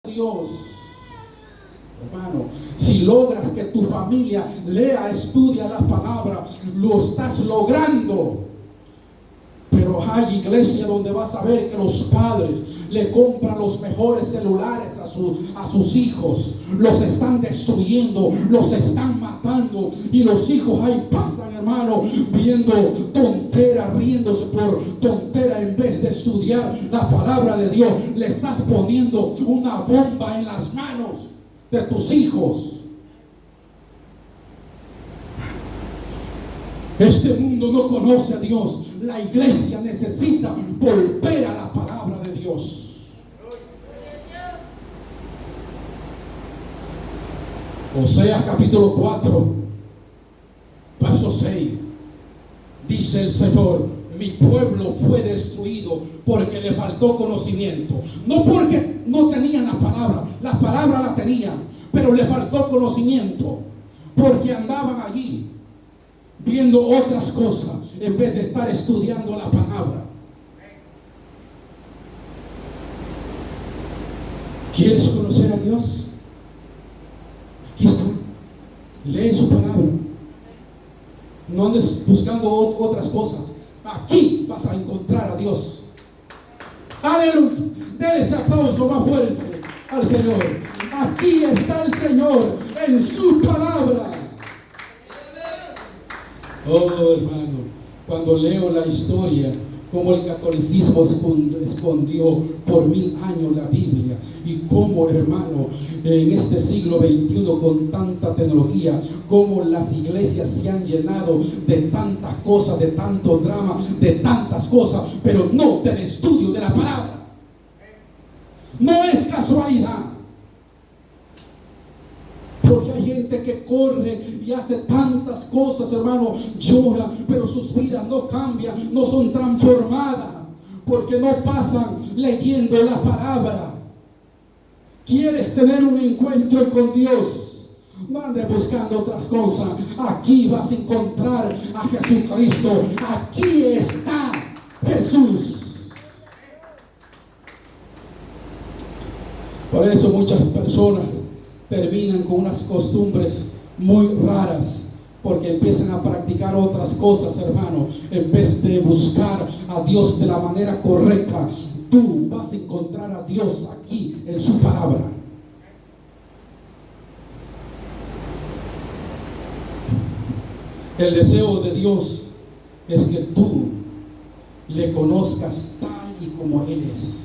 Dios. Hermano, si logras que tu familia lea, estudia la palabra, lo estás logrando. Pero hay iglesia donde vas a ver que los padres le compran los mejores celulares a sus hijos, los están destruyendo, los están matando, y los hijos ahí pasan, hermano, viendo tonteras, riéndose por tontera en vez de estudiar la palabra de Dios. Le estás poniendo una bomba en las manos de tus hijos. Este mundo no conoce a Dios. La iglesia necesita volver a la palabra de Dios. Oseas capítulo 4, verso 6. Dice el Señor: mi pueblo fue destruido porque le faltó conocimiento. No porque no tenían la palabra la tenían, pero le faltó conocimiento, porque andaban allí viendo otras cosas en vez de estar estudiando la palabra. ¿Quieres conocer a Dios? Aquí está. Lee su palabra. No andes buscando otras cosas. Aquí vas a encontrar a Dios. Aleluya. Dele ese aplauso más fuerte al Señor. Aquí está el Señor en su palabra. Oh, hermano, cuando leo la historia, como el catolicismo escondió por 1000 años la Biblia, y como, hermano, en este siglo XXI, con tanta tecnología, como las iglesias se han llenado de tantas cosas, de tanto drama, de tantas cosas, pero no del estudio de la palabra. No es casualidad. Porque hay gente que corre y hace tantas cosas, hermano, llora, pero sus vidas no cambian, no son transformadas, porque no pasan leyendo la palabra. ¿Quieres tener un encuentro con Dios? No andes buscando otras cosas. Aquí vas a encontrar a Jesucristo. Aquí está Jesús. Por eso muchas personas terminan con unas costumbres muy raras, porque empiezan a practicar otras cosas, hermano, en vez de buscar a Dios de la manera correcta. Tú vas a encontrar a Dios aquí en su palabra. El deseo de Dios es que tú le conozcas tal y como Él es.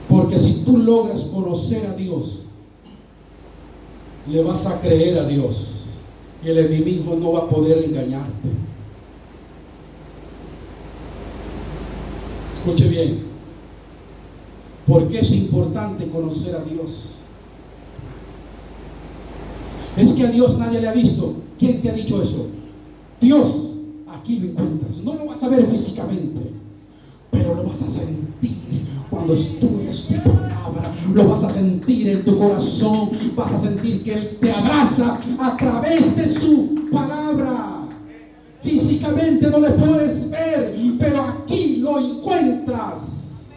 Porque si tú logras conocer a Dios, le vas a creer a Dios, y el enemigo no va a poder engañarte. Escuche bien. ¿Por qué es importante conocer a Dios? Es que a Dios nadie le ha visto. ¿Quién te ha dicho eso? Dios, aquí lo encuentras. No lo vas a ver físicamente, pero lo vas a sentir cuando estudias tu palabra. Lo vas a sentir en tu corazón. Vas a sentir que Él te abraza a través de su palabra. Físicamente no le puedes ver, pero aquí lo encuentras.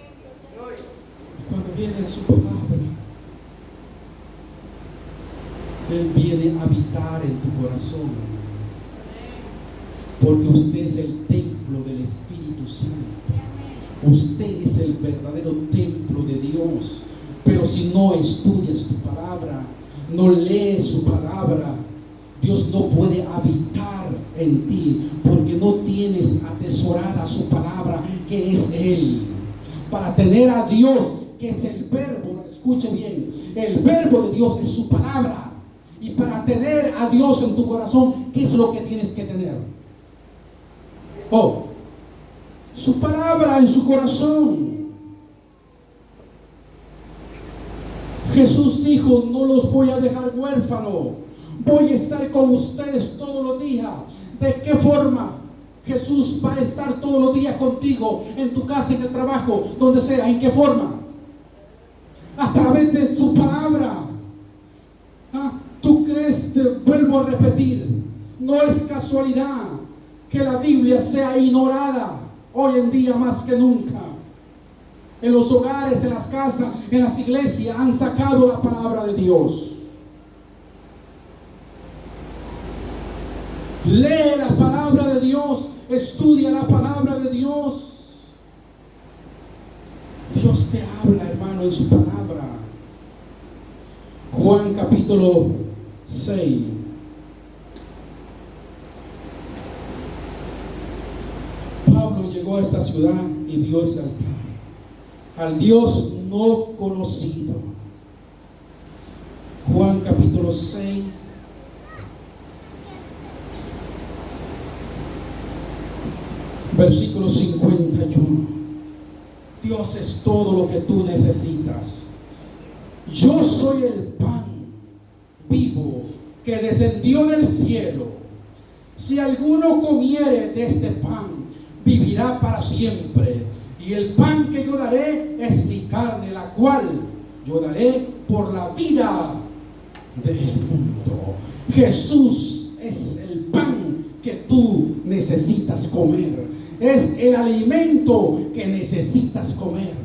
Y cuando viene a su palabra, Él viene a habitar en tu corazón, porque usted es el templo del Espíritu Santo. Usted es el verdadero templo de Dios. Pero si no estudias tu palabra, no lees su palabra, Dios no puede habitar en ti, porque no tienes atesorada su palabra, que es Él. Para tener a Dios, que es el verbo, escuche bien, el verbo de Dios es su palabra. Y para tener a Dios en tu corazón, ¿qué es lo que tienes que tener? Su palabra en su corazón. Jesús dijo: no los voy a dejar huérfanos, voy a estar con ustedes todos los días. ¿De qué forma? Jesús va a estar todos los días contigo, en tu casa, en el trabajo, donde sea. ¿En qué forma? A través de su palabra. ¿Tú crees? Te vuelvo a repetir, no es casualidad que la Biblia sea ignorada hoy en día más que nunca. En los hogares, en las casas, en las iglesias han sacado la palabra de Dios. Lee la palabra de Dios, estudia la palabra de Dios. Dios te habla, hermano, en su palabra. Juan capítulo 6. Pablo llegó a esta ciudad y vio ese altar. Al Dios no conocido. Juan capítulo 6. Versículo 51. Dios es todo lo que tú necesitas. Yo soy el pan vivo que descendió del cielo. Si alguno comiere de este pan, vivirá para siempre. Y el pan que yo daré es mi carne, la cual yo daré por la vida del mundo. Jesús es el pan que tú necesitas comer. Es el alimento que necesitas comer.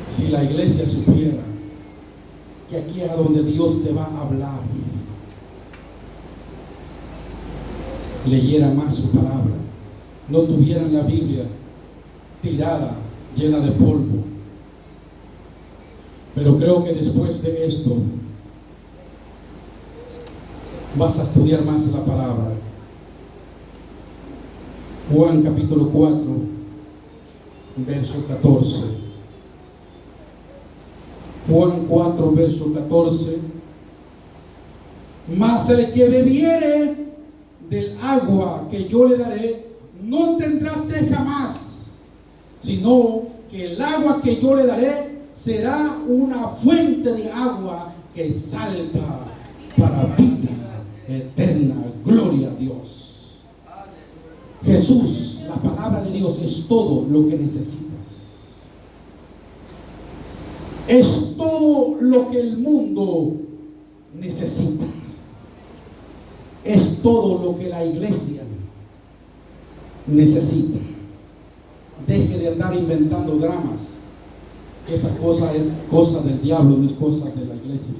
Si la iglesia supiera que aquí es a donde Dios te va a hablar, leyera más su palabra, no tuvieran la Biblia tirada, llena de polvo. Pero creo que después de esto vas a estudiar más la palabra. Juan capítulo 4, verso 14. Juan 4, verso 14. Mas el que bebiere del agua que yo le daré, no tendrá sed jamás, sino que el agua que yo le daré será una fuente de agua que salta para vida eterna. Gloria a Dios. Jesús, la palabra de Dios, es todo lo que necesitas. Es todo lo que el mundo necesita. Es todo lo que la iglesia necesita. Deje de andar inventando dramas. Esa cosa es cosa del diablo, no es cosa de la iglesia.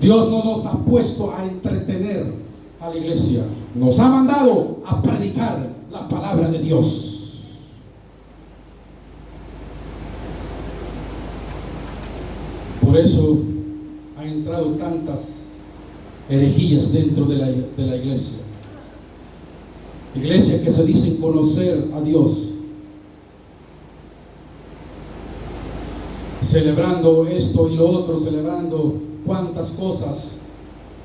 Dios no nos ha puesto a entretener a la iglesia. Nos ha mandado a predicar la palabra de Dios. Por eso han entrado tantas herejías dentro de la iglesia. Iglesias que se dicen conocer a Dios, celebrando esto y lo otro, celebrando cuantas cosas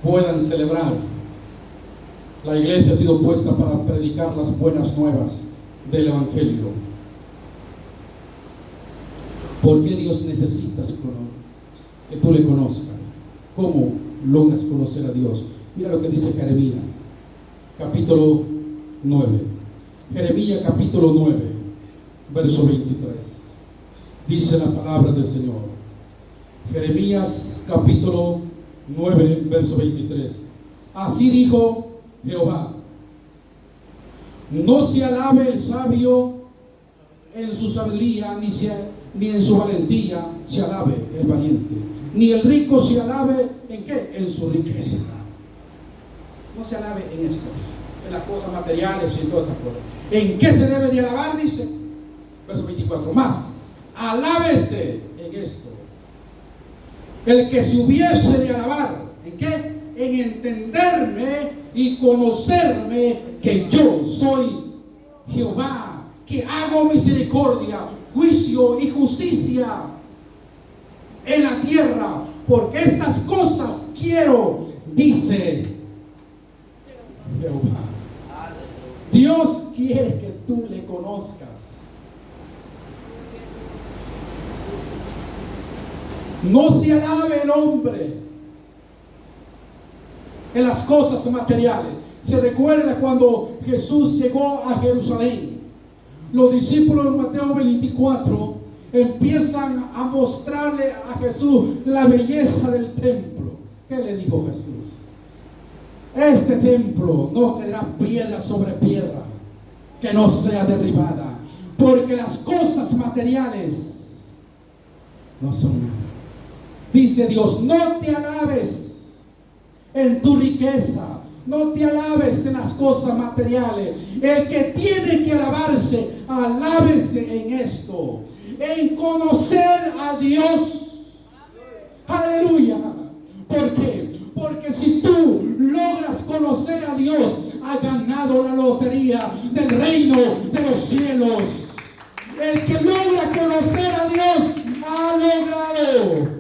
puedan celebrar. La iglesia ha sido puesta para predicar las buenas nuevas del Evangelio. ¿Por qué Dios necesita que tú le conozcas? ¿Cómo logras conocer a Dios? Mira lo que dice Jeremías capítulo 9. Jeremías capítulo 9, verso 23. Dice la palabra del Señor. Jeremías capítulo 9, verso 23. Así dijo Jehová: no se alabe el sabio en su sabiduría, ni en su valentía se alabe el valiente, ni el rico se alabe en qué, en su riqueza. No se alabe en esto, en las cosas materiales y en todas estas cosas. ¿En qué se debe de alabar? Dice verso 24. Más, alábese en esto el que se hubiese de alabar. ¿En qué? En entenderme y conocerme, que yo soy Jehová, que hago misericordia, juicio y justicia en la tierra, porque estas cosas quiero, dice Jehová. Dios quiere que tú le conozcas. No se alabe el hombre en las cosas materiales. Se recuerda cuando Jesús llegó a Jerusalén. Los discípulos en Mateo 24 empiezan a mostrarle a Jesús la belleza del templo. ¿Qué le dijo Jesús? Este templo no tendrá piedra sobre piedra, que no sea derribada, porque las cosas materiales no son nada. Dice Dios, no te alabes en tu riqueza, no te alabes en las cosas materiales. El que tiene que alabarse, alábese en esto, en conocer a Dios. Aleluya. ¿Por qué? Porque si tú logras conocer a Dios, has ganado la lotería del reino de los cielos. El que logra conocer a Dios ha logrado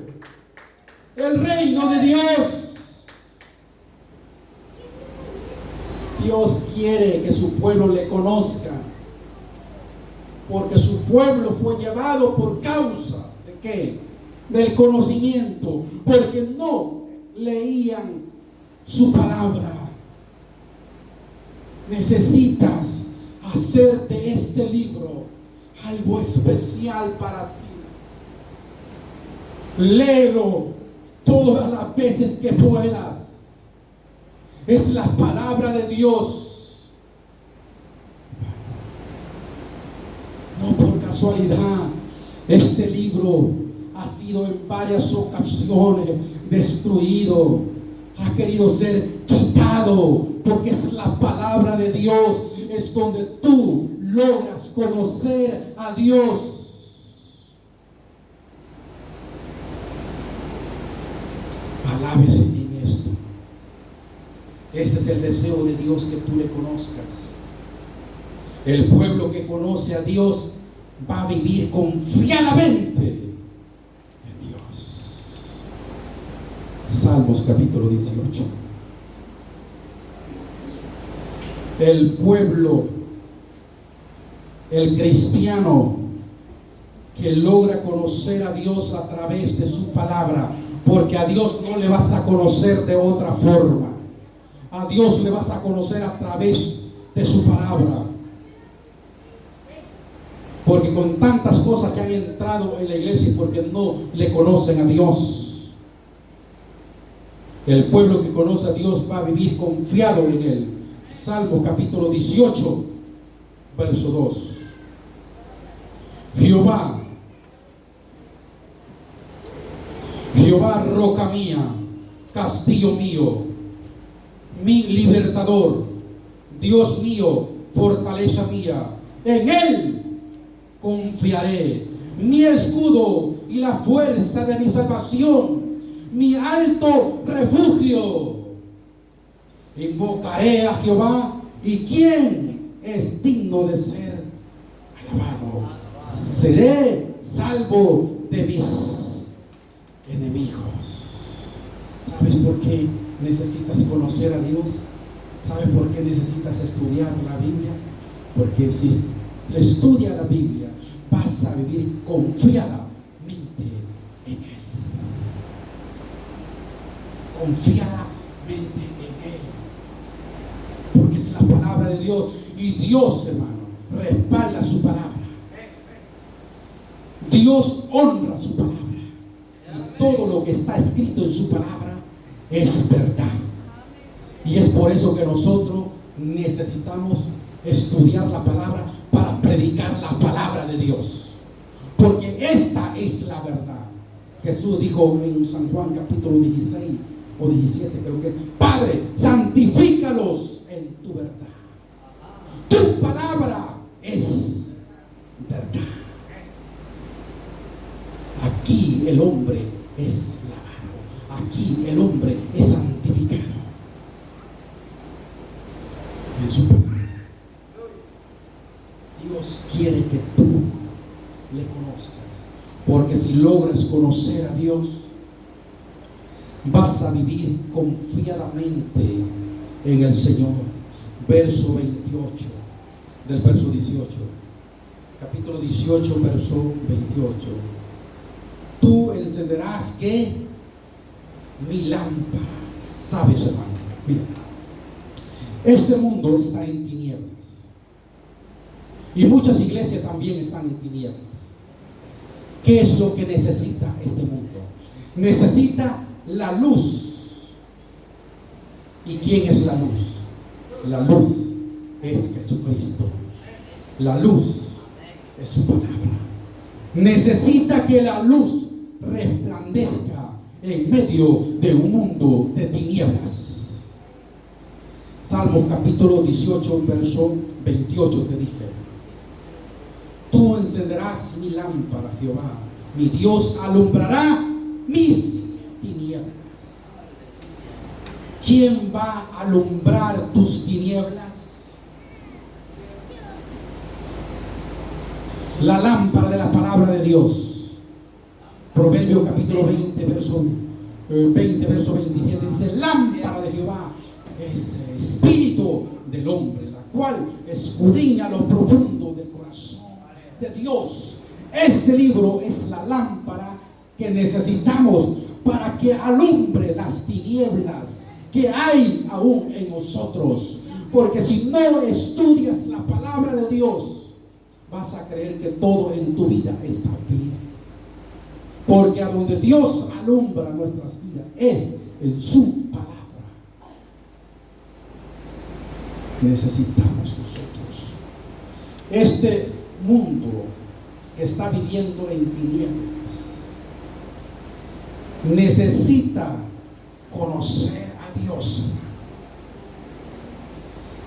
el reino de Dios. Dios quiere que su pueblo le conozca, porque su pueblo fue llevado por causa ¿de qué? Del conocimiento, porque no leían su palabra. Necesitas hacer de este libro algo especial para ti. Léelo todas las veces que puedas. Es la palabra de Dios. No por casualidad, este libro ha sido en varias ocasiones destruido, ha querido ser quitado, porque es la palabra de Dios, es donde tú logras conocer a Dios. Alábese en esto. Ese es el deseo de Dios, que tú le conozcas. El pueblo que conoce a Dios va a vivir confiadamente en Dios. Salmos capítulo 18. El pueblo, el cristiano que logra conocer a Dios a través de su palabra, porque a Dios no le vas a conocer de otra forma. A Dios le vas a conocer a través de su palabra. Porque con tantas cosas que han entrado en la iglesia, porque no le conocen a Dios. El pueblo que conoce a Dios va a vivir confiado en Él. Salmo capítulo 18, verso 2. Jehová, roca mía, castillo mío, mi libertador, Dios mío, fortaleza mía, en Él confiaré, mi escudo y la fuerza de mi salvación, mi alto refugio. Invocaré a Jehová, y ¿quién es digno de ser alabado? Seré salvo de mis enemigos. ¿Sabes por qué necesitas conocer a Dios? ¿Sabes por qué necesitas estudiar la Biblia? Porque si estudias la Biblia, vas a vivir confiadamente en Él. Confiadamente en Él. Porque es la palabra de Dios. Y Dios, hermano, respalda su palabra. Dios honra su palabra. Y todo lo que está escrito en su palabra es verdad. Y es por eso que nosotros necesitamos estudiar la palabra para predicar la palabra de Dios. Porque esta es la verdad. Jesús dijo en San Juan capítulo 16 o 17, creo que: Padre, santifícalos en tu verdad. Tu palabra es verdad. Aquí el hombre es lavado. Aquí el hombre es santificado en su palabra. Dios quiere que tú le conozcas, porque si logras conocer a Dios, vas a vivir confiadamente en el Señor. Verso 28 del verso 18, capítulo 18, verso 28. Tú encenderás ¿qué? Mi lámpara. ¿Sabes, hermano? Mira, este mundo está en tinieblas. Y muchas iglesias también están en tinieblas. ¿Qué es lo que necesita este mundo? Necesita la luz. ¿Y quién es la luz? La luz es Jesucristo. La luz es su palabra. Necesita que la luz resplandezca en medio de un mundo de tinieblas. Salmos capítulo 18, verso 28 te dije: tú encenderás mi lámpara, Jehová, mi Dios alumbrará mis tinieblas. ¿Quién va a alumbrar tus tinieblas? La lámpara de la palabra de Dios. Proverbios capítulo 20, verso 27 dice: lámpara de Jehová es el espíritu del hombre, la cual escudriña lo profundo del corazón de Dios. Este libro es la lámpara que necesitamos para que alumbre las tinieblas que hay aún en nosotros. Porque si no estudias la palabra de Dios, vas a creer que todo en tu vida está bien. Porque a donde Dios alumbra nuestras vidas es en su palabra. Necesitamos nosotros. Este mundo que está viviendo en tinieblas necesita conocer a Dios.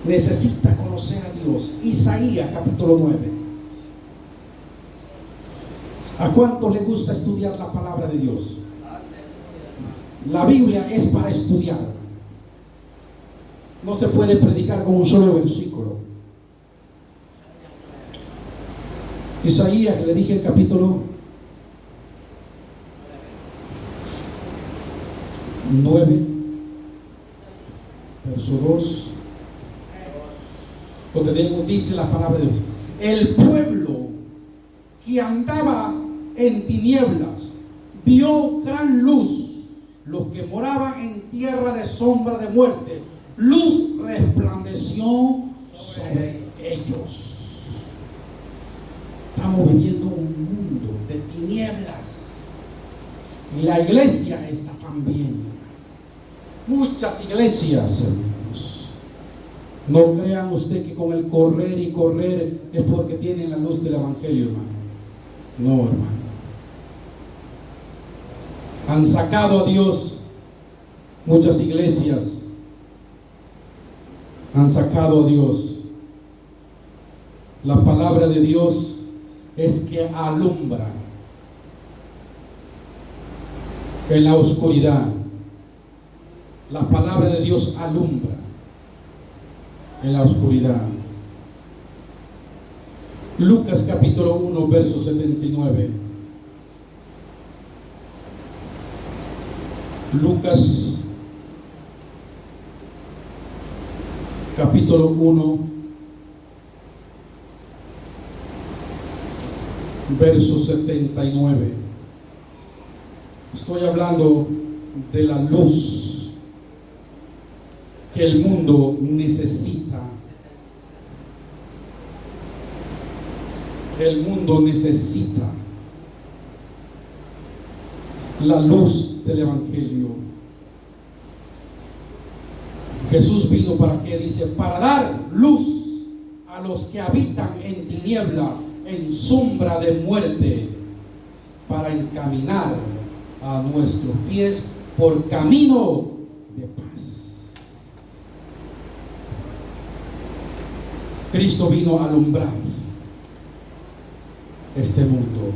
Necesita conocer a Dios. Isaías capítulo 9. ¿A cuánto le gusta estudiar la palabra de Dios? La Biblia es para estudiar. No se puede predicar con un solo versículo. Isaías, le dije el capítulo 9, verso 2. Lo tenemos, dice la palabra de Dios: el pueblo que andaba en tinieblas vio gran luz. Los que moraban en tierra de sombra de muerte, luz resplandeció sobre ellos. Estamos viviendo un mundo de tinieblas y la iglesia está también. Muchas iglesias, hermanos. No crean usted que con el correr y correr es porque tienen la luz del evangelio, hermano. No, hermano. Han sacado a Dios. Muchas iglesias han sacado a Dios. La palabra de Dios es que alumbra en la oscuridad. La palabra de Dios alumbra en la oscuridad. Lucas capítulo 1, verso 79. Lucas capítulo 1, verso 79. Estoy hablando de la luz que el mundo necesita. El mundo necesita la luz del evangelio. Jesús vino para qué, dice, para dar luz a los que habitan en tiniebla, en sombra de muerte, para encaminar a nuestros pies por camino de paz. Cristo vino a alumbrar este mundo.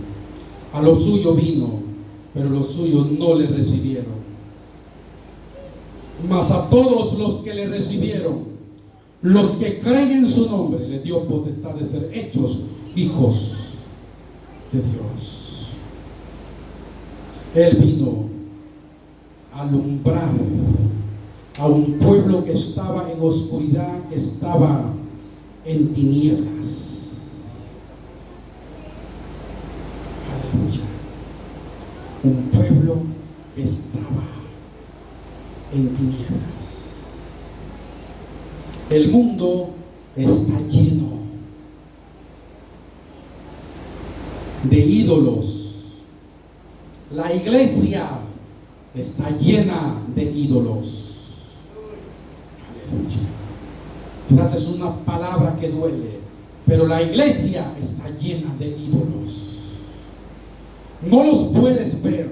A lo suyo vino, pero los suyos no le recibieron. Mas a todos los que le recibieron, los que creen en su nombre, le dio potestad de ser hechos hijos de Dios. Él vino a alumbrar a un pueblo que estaba en oscuridad, que estaba en tinieblas. Aleluya. Un pueblo que estaba en tinieblas. El mundo está lleno de ídolos. La iglesia está llena de ídolos. Aleluya. Quizás es una palabra que duele, Pero la iglesia está llena de ídolos. No los puedes ver,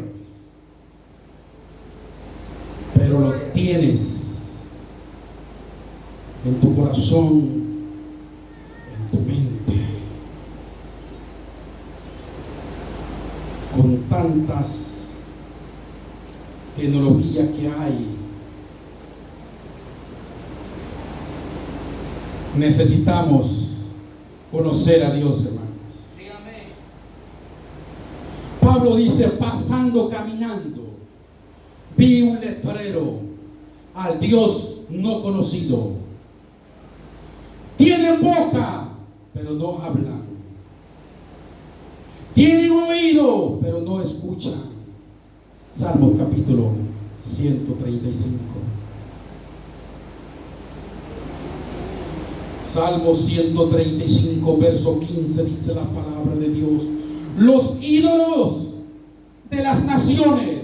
pero lo tienes en tu corazón, en tu mente. Con tantas tecnologías que hay, necesitamos conocer a Dios, hermanos. Pablo dice: pasando, caminando, vi un letrero, al Dios no conocido. Tienen boca, pero no hablan. Tienen oído, pero no escuchan. Salmos capítulo 135. Salmo 135, verso 15, dice la palabra de Dios: los ídolos de las naciones.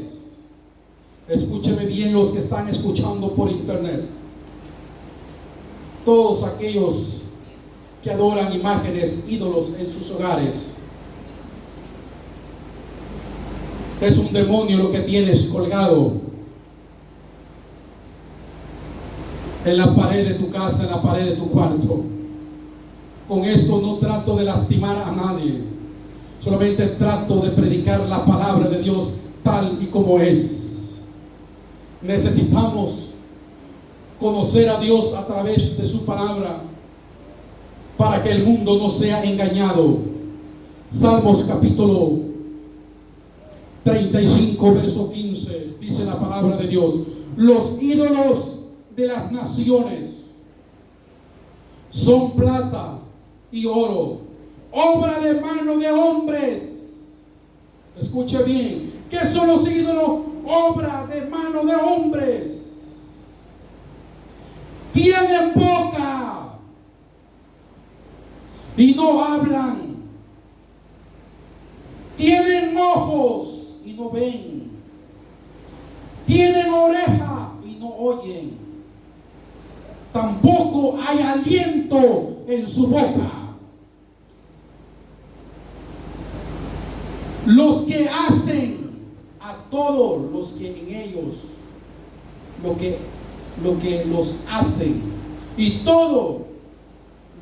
Escúcheme bien los que están escuchando por internet. Todos aquellos que adoran imágenes, ídolos en sus hogares. Es un demonio lo que tienes colgado en la pared de tu casa, en la pared de tu cuarto. Con esto no trato de lastimar a nadie, solamente trato de predicar la palabra de Dios tal y como es. Necesitamos conocer a Dios a través de su palabra para que el mundo no sea engañado. Salmos capítulo 35, verso 15, dice la palabra de Dios: los ídolos de las naciones son plata y oro, obra de mano de hombres. Escuche bien, ¿qué son los ídolos? Obra de mano de hombres. Tienen boca y no hablan. Tienen ojos y no ven. Tienen oreja y no oyen. Tampoco hay aliento en su boca. Los que hacen a todos los que en ellos, lo que los hacen, y todos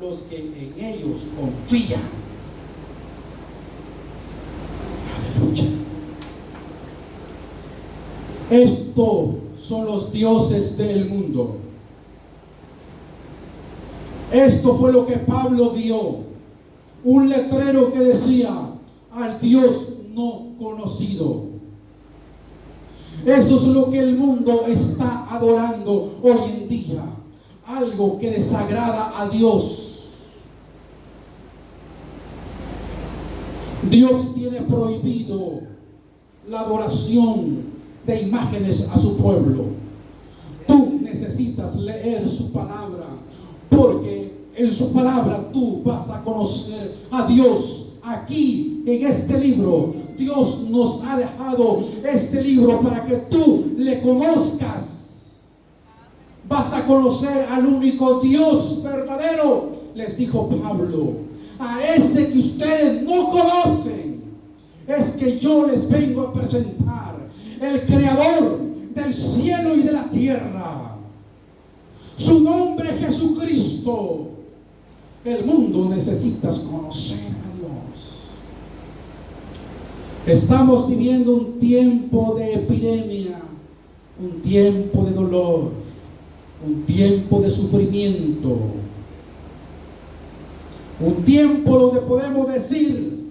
los que en ellos confían. Aleluya. Estos son los dioses del mundo. Esto fue lo que Pablo vio. Un letrero que decía: al Dios no conocido. Eso es lo que el mundo está adorando hoy en día. Algo que desagrada a Dios. Dios tiene prohibido la adoración de imágenes a su pueblo. Tú necesitas leer su palabra, porque en su palabra tú vas a conocer a Dios. Aquí en este libro, Dios nos ha dejado este libro para que tú le conozcas. Vas a conocer al único Dios verdadero. Les dijo Pablo: a este que ustedes no conocen es que yo les vengo a presentar, el creador del cielo y de la tierra. Su nombre es Jesucristo. El mundo necesita conocer a Dios. Estamos viviendo un tiempo de epidemia, un tiempo de dolor, un tiempo de sufrimiento, un tiempo donde podemos decir: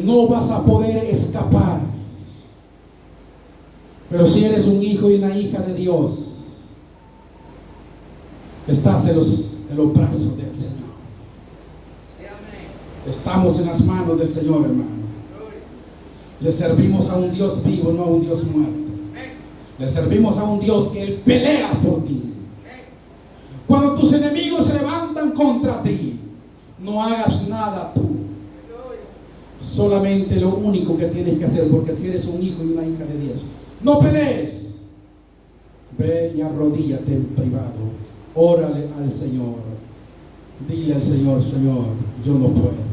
no vas a poder escapar. Pero si eres un hijo y una hija de Dios, estás en los brazos del Señor. Estamos en las manos del Señor, hermano. Le servimos a un Dios vivo, no a un Dios muerto. Le servimos a un Dios que Él pelea por ti. Cuando tus enemigos se levantan contra ti, no hagas nada tú. Solamente lo único que tienes que hacer, porque si eres un hijo y una hija de Dios, no pelees. Ve y arrodíllate en privado. Órale al Señor. Dile al Señor, Señor, yo no puedo.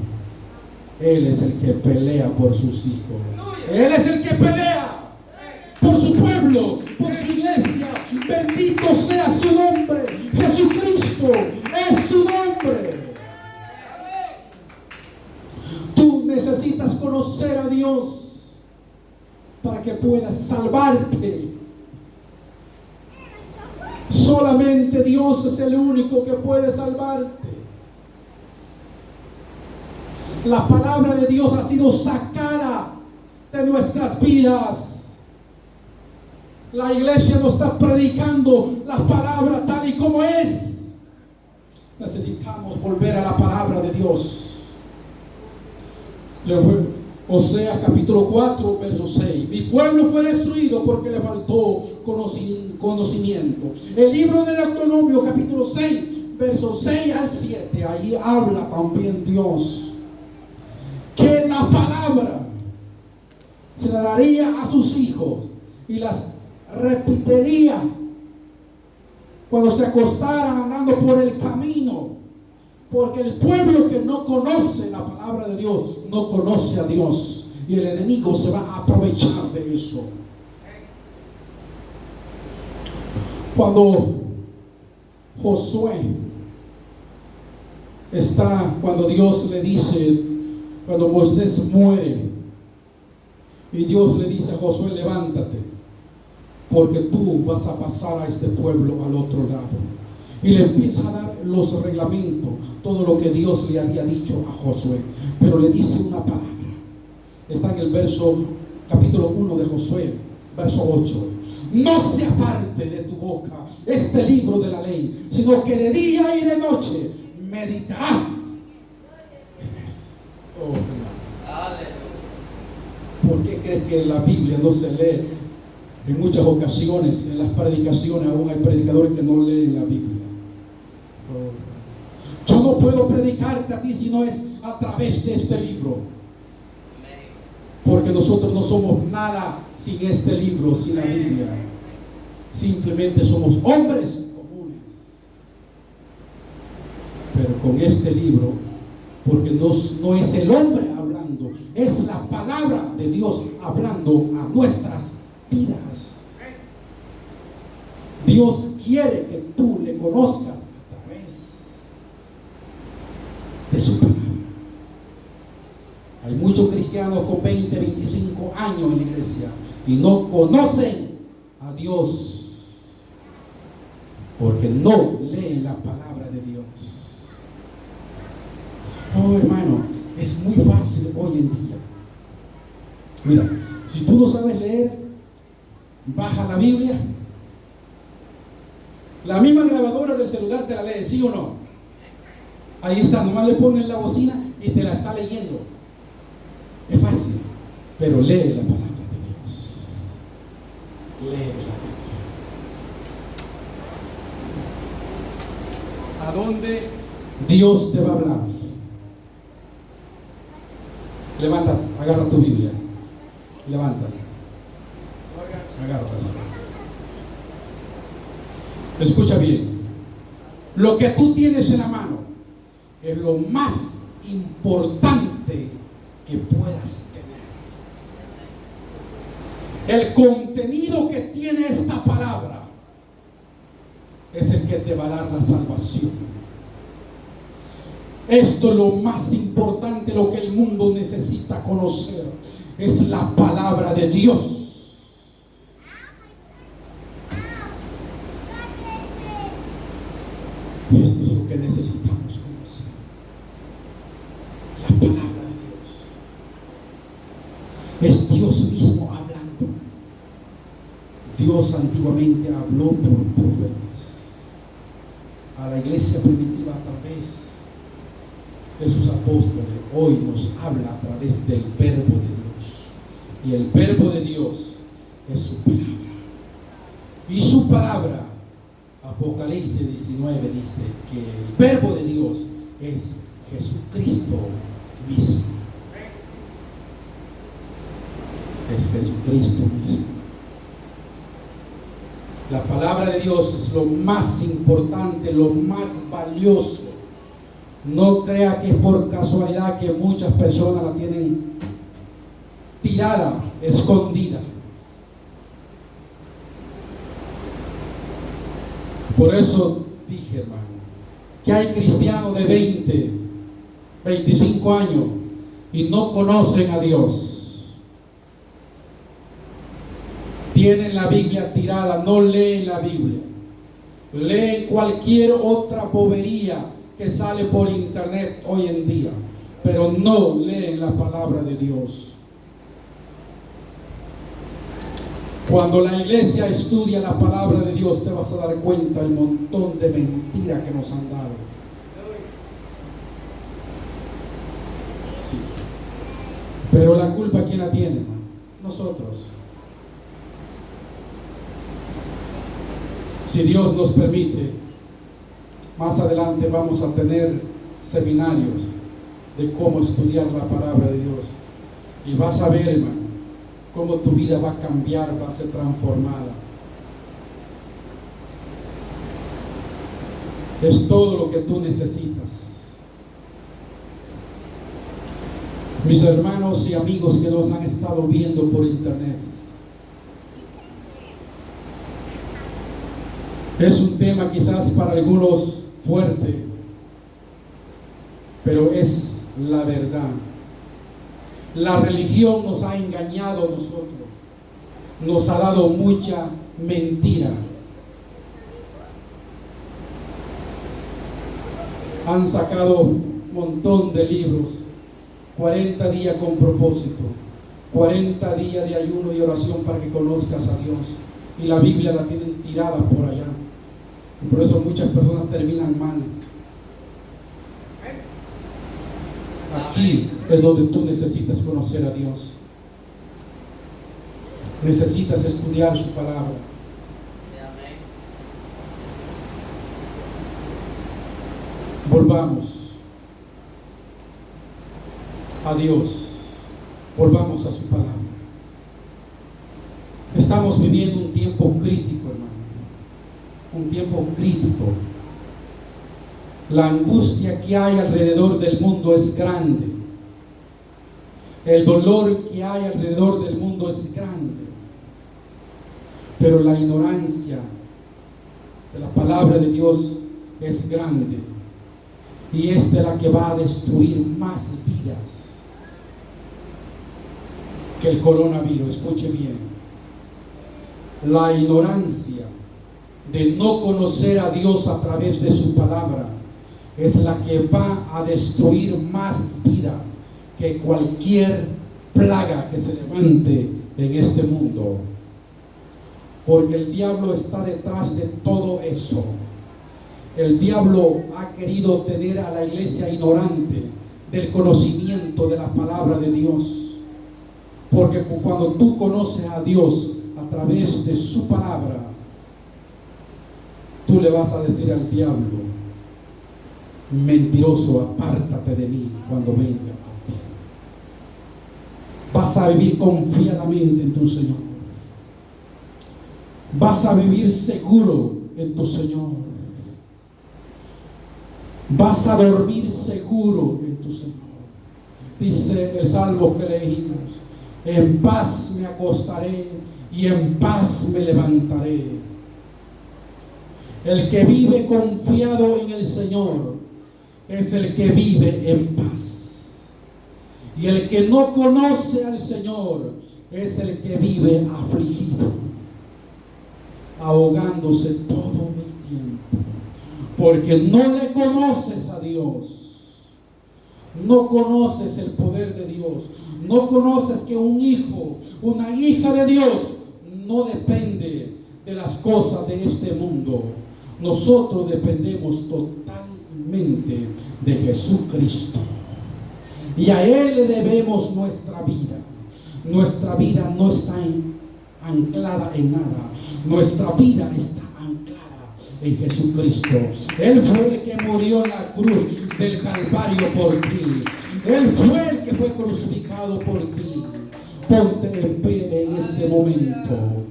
Él es el que pelea por sus hijos. Él es el que pelea por su pueblo, por su iglesia. Bendito sea su nombre. Jesucristo es su nombre. Tú necesitas conocer a Dios para que puedas salvarte. Solamente Dios es el único que puede salvarte. La palabra de Dios ha sido sacada de nuestras vidas. La iglesia no está predicando la palabra tal y como es. Necesitamos volver a la palabra de Dios. Osea capítulo 4, verso 6. Mi pueblo fue destruido porque le faltó conocimiento. El libro del Deuteronomio capítulo 6, verso 6 al 7. Ahí habla también Dios que la palabra se la daría a sus hijos y las repetiría cuando se acostaran andando por el camino. Porque el pueblo que no conoce la palabra de Dios no conoce a Dios, y el enemigo se va a aprovechar de eso. Cuando Josué cuando Dios le dice, cuando Moisés muere, y Dios le dice a Josué, levántate, porque tú vas a pasar a este pueblo al otro lado. Y le empieza a dar los reglamentos, todo lo que Dios le había dicho a Josué. Pero le dice una palabra. Está en el capítulo 1 de Josué, verso 8. No se aparte de tu boca este libro de la ley, sino que de día y de noche meditarás en él. ¿Por qué crees que la Biblia no se lee? En muchas ocasiones, en las predicaciones, aún hay predicadores que no leen la Biblia. Yo no puedo predicarte a ti si no es a través de este libro. Porque nosotros no somos nada sin este libro, sin la Biblia. Simplemente somos hombres comunes. Pero con este libro, porque no es el hombre hablando, es la palabra de Dios hablando a nuestras vidas. Dios quiere que tú le conozcas a través de su palabra. Hay muchos cristianos con 20, 25 años en la iglesia y no conocen a Dios porque no leen la palabra de Dios. Oh, hermano, es muy fácil hoy en día. Mira, si tú no sabes leer, baja la Biblia. La misma grabadora del celular te la lee, ¿sí o no? Ahí está, nomás le pones la bocina y te la está leyendo. Es fácil, pero lee la palabra de Dios. Lee la Biblia. ¿A dónde Dios te va a hablar? Levántate, agarra tu Biblia. Levántala. Agárrala. Escucha bien. Lo que tú tienes en la mano es lo más importante que puedas tener. El contenido que tiene esta palabra es el que te va a dar la salvación. Esto es lo más importante, lo que el mundo necesita conocer, es la palabra de Dios. Esto es lo que necesitamos conocer, la palabra de Dios. Es Dios mismo hablando. Dios antiguamente habló por profetas a la iglesia primitiva a través de sus apóstoles. Hoy nos habla a través del verbo de Dios, y el verbo de Dios es su palabra. Y su palabra, Apocalipsis 19 dice que el verbo de Dios es Jesucristo mismo. Es Jesucristo mismo. La palabra de Dios es lo más importante, lo más valioso, No crea que es por casualidad que muchas personas la tienen tirada, escondida. Por eso dije, hermano, que hay cristianos de 20, 25 años y no conocen a Dios. Tienen la Biblia tirada, no leen la Biblia. Leen cualquier otra bobería que sale por internet hoy en día, pero no leen la palabra de Dios. Cuando la iglesia estudia la palabra de Dios, te vas a dar cuenta del montón de mentiras que nos han dado. Sí. Pero la culpa, ¿quién la tiene? Nosotros. Si Dios nos permite, más adelante vamos a tener seminarios de cómo estudiar la palabra de Dios. Y vas a ver, hermano, cómo tu vida va a cambiar, va a ser transformada. Es todo lo que tú necesitas. Mis hermanos y amigos que nos han estado viendo por internet, es un tema quizás para algunos fuerte, pero es la verdad. La religión nos ha engañado a nosotros, nos ha dado mucha mentira. Han sacado un montón de libros, 40 días con propósito, 40 días de ayuno y oración para que conozcas a Dios. Y la Biblia la tienen tirada por allá. Y por eso muchas personas terminan mal. Aquí es donde tú necesitas conocer a Dios. Necesitas estudiar su palabra. Volvamos a Dios. Volvamos a su palabra. Estamos viviendo un tiempo crítico, hermano. Un tiempo crítico. La angustia que hay alrededor del mundo es grande. El dolor que hay alrededor del mundo es grande. Pero la ignorancia de la palabra de Dios es grande. Y esta es la que va a destruir más vidas que el coronavirus. Escuche bien. La ignorancia de no conocer a Dios a través de su palabra es la que va a destruir más vida que cualquier plaga que se levante en este mundo. Porque el diablo está detrás de todo eso. El diablo ha querido tener a la iglesia ignorante del conocimiento de la palabra de Dios. Porque cuando tú conoces a Dios a través de su palabra, tú le vas a decir al diablo: mentiroso, apártate de mí cuando venga a ti. Vas a vivir confiadamente en tu Señor. Vas a vivir seguro en tu Señor. Vas a dormir seguro en tu Señor. Dice el salmo que leímos: en paz me acostaré y en paz me levantaré. El que vive confiado en el Señor es el que vive en paz. Y el que no conoce al Señor es el que vive afligido, ahogándose todo el tiempo. Porque no le conoces a Dios. No conoces el poder de Dios. No conoces que un hijo, una hija de Dios no depende de las cosas de este mundo. Nosotros dependemos totalmente de Jesucristo. Y a Él le debemos nuestra vida. Nuestra vida no está anclada en nada. Nuestra vida está anclada en Jesucristo. Él fue el que murió en la cruz del Calvario por ti. Él fue el que fue crucificado por ti. Ponte en pie en este momento.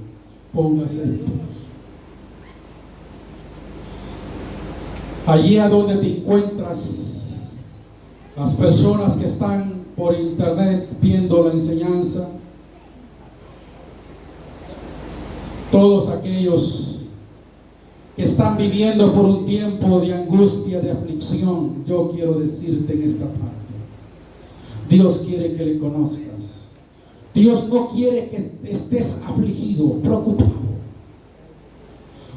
Póngase en pie. Allí a donde te encuentras, las personas que están por internet viendo la enseñanza, todos aquellos que están viviendo por un tiempo de angustia, de aflicción, yo quiero decirte en esta parte, Dios quiere que le conozcas. Dios no quiere que estés afligido, preocupado.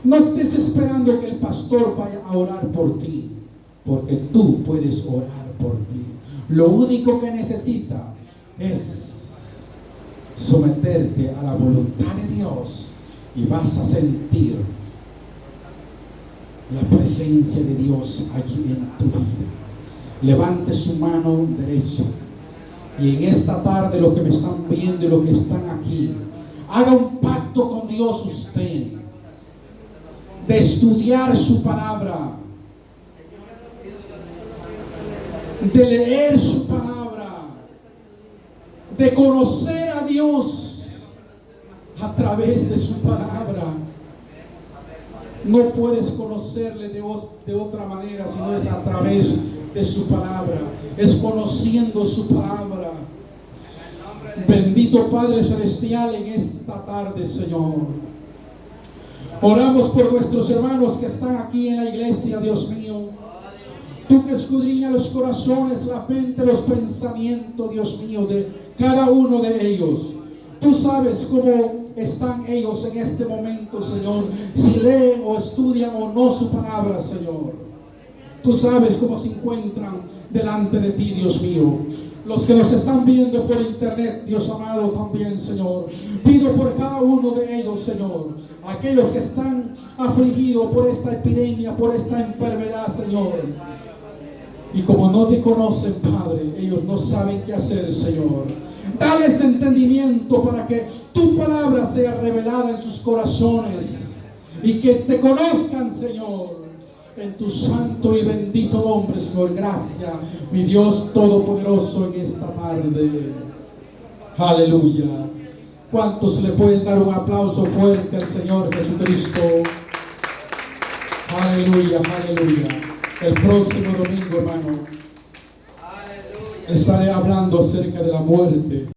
No estés esperando que el pastor vaya a orar por ti, porque tú puedes orar por ti. Lo único que necesita es someterte a la voluntad de Dios y vas a sentir la presencia de Dios allí en tu vida. Levante su mano derecha y en esta tarde, los que me están viendo y los que están aquí, haga un pacto con Dios usted de estudiar su palabra, de leer su palabra, de conocer a Dios a través de su palabra. No puedes conocerle de otra manera, sino es a través de su palabra, es conociendo su palabra. Bendito Padre Celestial, en esta tarde, Señor, oramos por nuestros hermanos que están aquí en la iglesia, Dios mío. Tú que escudriñas los corazones, la mente, los pensamientos, Dios mío, de cada uno de ellos. Tú sabes cómo están ellos en este momento, Señor, si leen o estudian o no su palabra, Señor. Tú sabes cómo se encuentran delante de ti, Dios mío. Los que nos están viendo por internet, Dios amado, también, Señor. Pido por cada uno de ellos, Señor. Aquellos que están afligidos por esta epidemia, por esta enfermedad, Señor. Y como no te conocen, Padre, ellos no saben qué hacer, Señor. Dales entendimiento para que tu palabra sea revelada en sus corazones y que te conozcan, Señor, en tu santo y bendito nombre, Señor. Gracias, mi Dios todopoderoso, en esta tarde. Aleluya. ¿Cuántos le pueden dar un aplauso fuerte al Señor Jesucristo? Aleluya, aleluya. El próximo domingo, hermano, estaré hablando acerca de la muerte.